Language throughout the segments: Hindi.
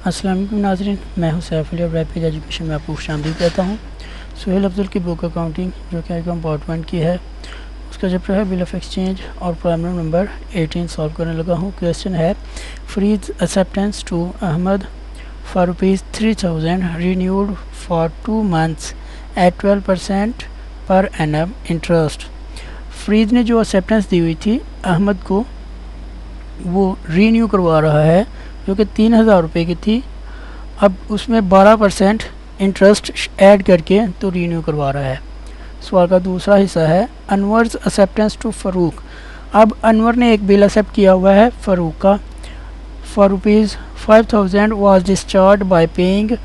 अस्सलाम वालेकुम नाज़रीन, मैं हूं सैफ अली और रैपिड एजुकेशन में आपको खुशामदीद कहता हूं। सुहेल अफजल की बुक अकाउंटिंग जो कि आईकॉम पार्ट 1 की है, उसका चैप्टर है बिल ऑफ एक्सचेंज और प्रॉब्लम नंबर 18 सॉल्व करने लगा हूं। क्वेश्चन है Firoz acceptance to Ahmed for ₹3000 renewed for 2 months at 12% per annum interest. Freeze ने जो एक्सेप्टेंस दी हुई थी अहमद को, वो रीन्यू करवा रहा है जो कि 3000 रुपये की थी। अब उसमें 12% इंटरेस्ट ऐड करके तो रीन्यू करवा रहा है। सवाल का दूसरा हिस्सा है अनवर्स एक्सेप्टेंस टू फ़ारूक। अब अनवर ने एक बिल एक्सेप्ट किया हुआ है फ़ारूक का for ₹5000 was discharge by paying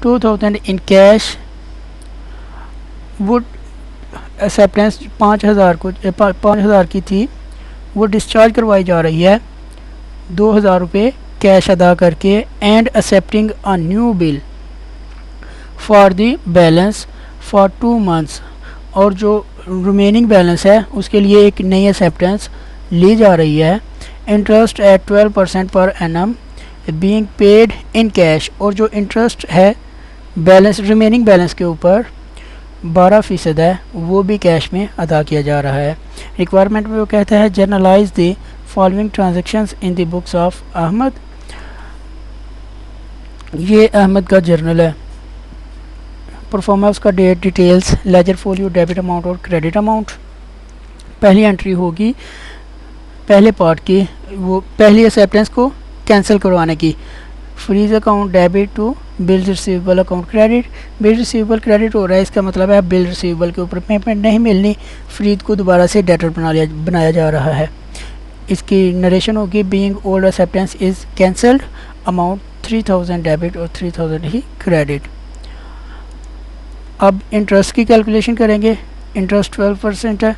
2000 in cash. वो एक्सेप्टेंस 5000 की थी, वो डिस्चार्ज करवाई जा रही है 2000 रुपये कैश अदा करके and accepting a new bill for the balance for 2 months। और जो रिमेनिंग बैलेंस है उसके लिए एक नई एक्सेप्टेंस ली जा रही है। Interest eight 12% per annum being paid in cash. और जो इंटरेस्ट है बैलेंस रिमेनिंग बैलेंस के ऊपर 12% है, वो भी कैश में अदा किया जा रहा है। रिक्वायरमेंट में वो कहता है journalize the following transactions in the books of Ahmed. ये अहमद का जर्नल है। परफॉर्मेंस का date, details, ledger folio, debit amount और क्रेडिट अमाउंट। पहली एंट्री होगी पहले पार्ट की, वो पहली एक्सेप्टेंस को कैंसिल करवाने की। Firoz account debit to bill receivable account credit. Bill receivable credit हो रहा है, इसका मतलब है बिल रिसीवेबल के ऊपर पेमेंट नहीं मिलनी, फ्रीज को दोबारा से डेटर बनाया जा रहा है। इसकी नरेशन होगी being old acceptance is cancelled, amount 3000 debit और 3000 ही क्रेडिट। अब इंटरेस्ट की कैलकुलेशन करेंगे। इंटरेस्ट 12% है,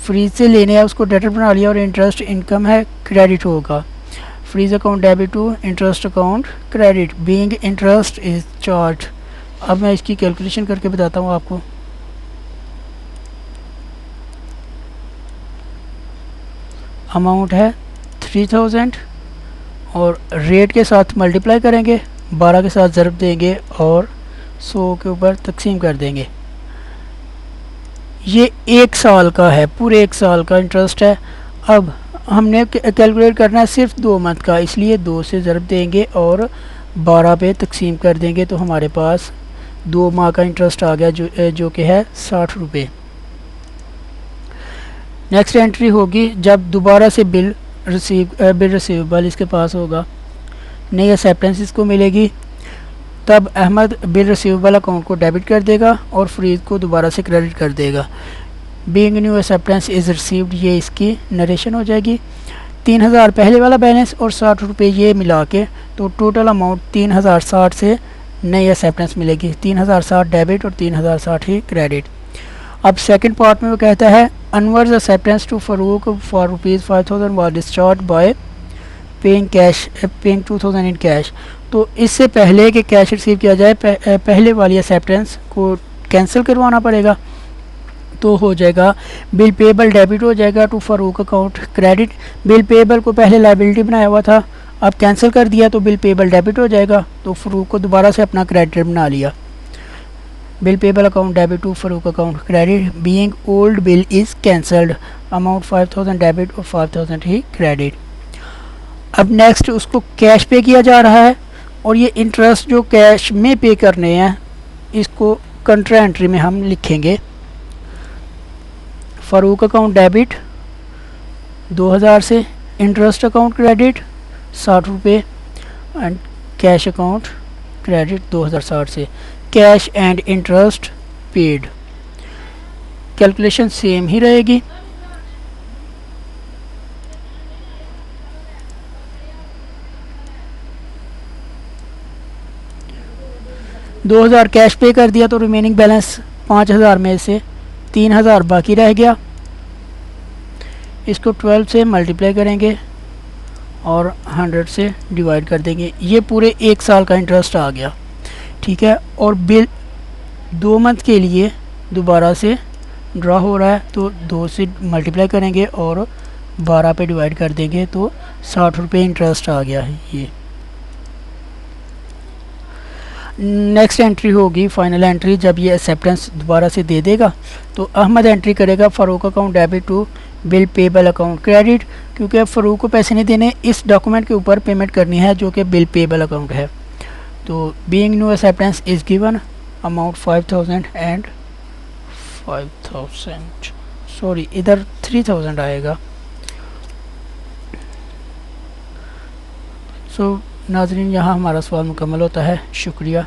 फ्रीज से लेने है उसको डेटर बना लिया और इंटरेस्ट इनकम है, क्रेडिट होगा। Firoz account debit to interest account credit being interest is charge. अब मैं इसकी कैलकुलेशन करके बताता हूँ आपको। अमाउंट है 3000 और रेट के साथ मल्टीप्लाई करेंगे, 12 के साथ ज़रब देंगे और 100 के ऊपर तकसीम कर देंगे। ये 1 साल का है, पूरे 1 साल का इंटरेस्ट है। अब हमने कैलकुलेट करना है सिर्फ 2 मंथ का, इसलिए 2 से ज़रब देंगे और 12 पे तकसीम कर देंगे तो हमारे पास 2 माह का इंटरेस्ट आ गया जो कि है 60 रुपये। नेक्स्ट एंट्री होगी जब दोबारा से बिल रिसीवेबल इसके पास होगा, नई एक्सेप्टेंस इसको मिलेगी, तब अहमद बिल रिसीवेबल अकाउंट को डेबिट कर देगा और फ्रीज को दोबारा से क्रेडिट कर देगा। Being new acceptance is received, ये इसकी नरेशन हो जाएगी। 3000 पहले वाला बैलेंस और 60 रुपये ये मिला के तो टोटल अमाउंट 3060 से नई एक्सेप्टेंस मिलेगी। 3060 डेबिट और 3060 ही क्रेडिट। अब सेकंड पार्ट में वो कहता है Anwar's acceptance to Farooq for ₹5000 was discharge by paying 2000 in cash. तो इससे पहले कि कैश रिसीव किया जाए पहले वाली एक्सेप्टेंस को कैंसिल करवाना पड़ेगा, तो हो जाएगा बिल पेबल डेबिट हो जाएगा to Farooq account credit. Bill payable को पहले लायबिलिटी बनाया हुआ था, अब कैंसिल कर दिया तो बिल पेबल डेबिट हो जाएगा, तो फ़ारूक को दोबारा से अपना क्रेडिटर बना लिया। Bill payable account debit to Farooq account credit being old bill is cancelled, amount 5000 debit और 5000 ही क्रेडिट। अब नेक्स्ट उसको कैश पे किया जा रहा है और ये इंटरेस्ट जो कैश में पे करने हैं इसको कंट्रा एंट्री में हम लिखेंगे। फ़ारूक अकाउंट डेबिट 2000 से, इंटरेस्ट अकाउंट क्रेडिट 60 रुपये एंड कैश अकाउंट क्रेडिट 2060 से। Cash and interest paid, calculation same ही रहेगी। दो 2000 कैश पे कर दिया तो रिमेनिंग बैलेंस 5000 में से 3000 बाकी रह गया। इसको 12 से मल्टीप्लाई करेंगे और 100 से डिवाइड कर देंगे। ये पूरे 1 साल का इंटरेस्ट आ गया, ठीक है। और बिल 2 मंथ के लिए दोबारा से ड्रा हो रहा है तो 2 से मल्टीप्लाई करेंगे और 12 पे डिवाइड कर देंगे तो 60 रुपये इंटरेस्ट आ गया है ये। नेक्स्ट एंट्री होगी फाइनल एंट्री, जब ये एक्सेप्टेंस दोबारा से दे देगा तो अहमद एंट्री करेगा Farooq account debit to bill payable account credit, क्योंकि फ़ारूक को पैसे नहीं देने, इस डॉक्यूमेंट के ऊपर पेमेंट करनी है जो कि बिल पेबल अकाउंट है। तो being new acceptance is given amount 5000 and 5000 sorry इधर 3000 आएगा। सो नाज़रीन, यहाँ हमारा सवाल मुकम्मल होता है। शुक्रिया।